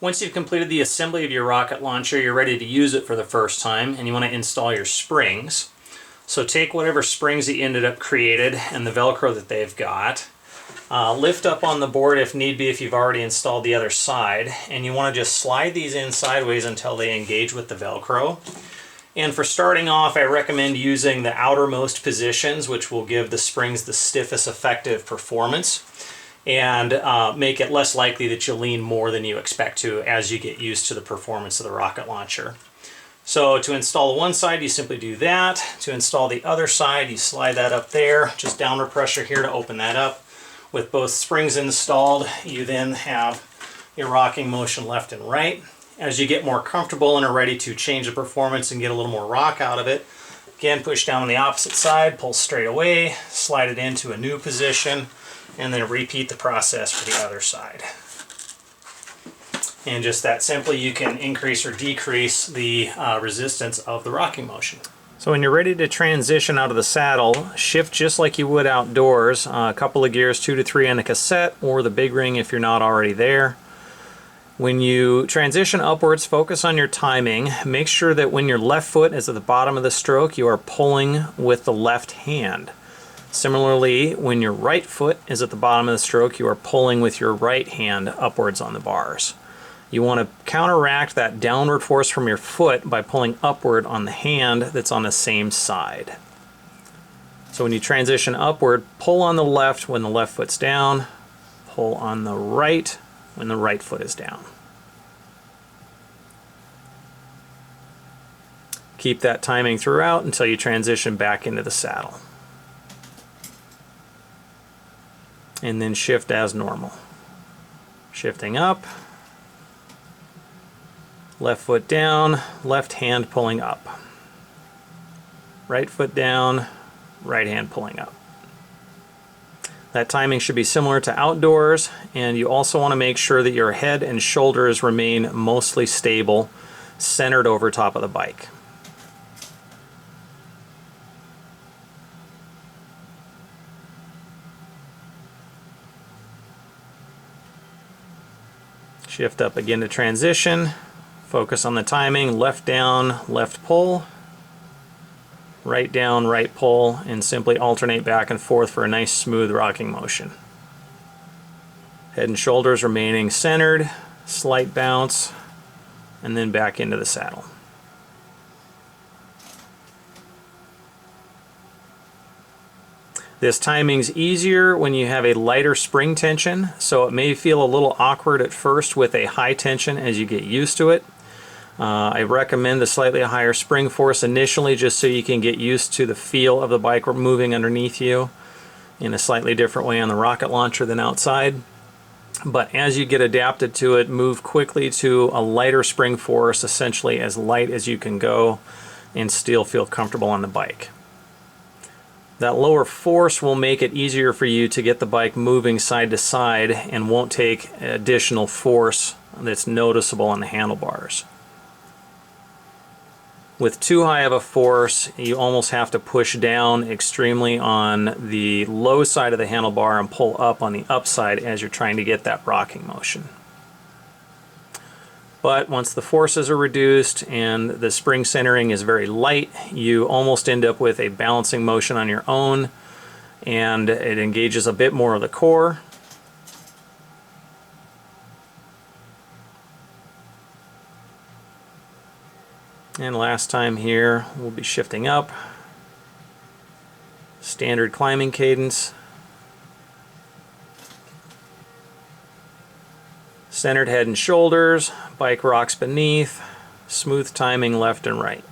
Once you've completed the assembly of your rocket launcher, you're ready to use it for the first time, and you want to install your springs. So take whatever springs that you ended up created and the Velcro that they've got. Lift up on the board if need be if you've already installed the other side, and you want to just slide these in sideways until they engage with the Velcro. And for starting off, I recommend using the outermost positions, which will give the springs the stiffest effective performance and make it less likely that you'll lean more than you expect to as you get used to the performance of the rocket launcher. So to install the one side, you simply do that. To install the other side, you slide that up there, just downward pressure here to open that up. With both springs installed, you then have your rocking motion left and right. As you get more comfortable and are ready to change the performance and get a little more rock out of it, again, push down on the opposite side, pull straight away, slide it into a new position, and then repeat the process for the other side. And just that simply, you can increase or decrease the resistance of the rocking motion. So when you're ready to transition out of the saddle, shift just like you would outdoors, a couple of gears, 2 to 3 on the cassette, or the big ring if you're not already there. When you transition upwards, focus on your timing. Make sure that when your left foot is at the bottom of the stroke, you are pulling with the left hand. Similarly, when your right foot is at the bottom of the stroke, you are pulling with your right hand upwards on the bars. You want to counteract that downward force from your foot by pulling upward on the hand that's on the same side. So when you transition upward, pull on the left when the left foot's down, pull on the right when the right foot is down. Keep that timing throughout until you transition back into the saddle. And then shift as normal. Shifting up, left foot down, left hand pulling up. Right foot down, right hand pulling up. That timing should be similar to outdoors, and you also want to make sure that your head and shoulders remain mostly stable, centered over top of the bike. Shift up again to transition. Focus on the timing, left down, left pull, right down, right pull, and simply alternate back and forth for a nice smooth rocking motion. Head and shoulders remaining centered, slight bounce, and then back into the saddle. This timing's easier when you have a lighter spring tension, so it may feel a little awkward at first with a high tension as you get used to it. I recommend the slightly higher spring force initially just so you can get used to the feel of the bike moving underneath you in a slightly different way on the rocket launcher than outside. But as you get adapted to it, move quickly to a lighter spring force, essentially as light as you can go, and still feel comfortable on the bike. That lower force will make it easier for you to get the bike moving side to side and won't take additional force that's noticeable on the handlebars. With too high of a force, you almost have to push down extremely on the low side of the handlebar and pull up on the upside as you're trying to get that rocking motion. But once the forces are reduced and the spring centering is very light, you almost end up with a balancing motion on your own, and it engages a bit more of the core. And last time here, we'll be shifting up. Standard climbing cadence. Centered head and shoulders, bike rocks beneath, smooth timing left and right.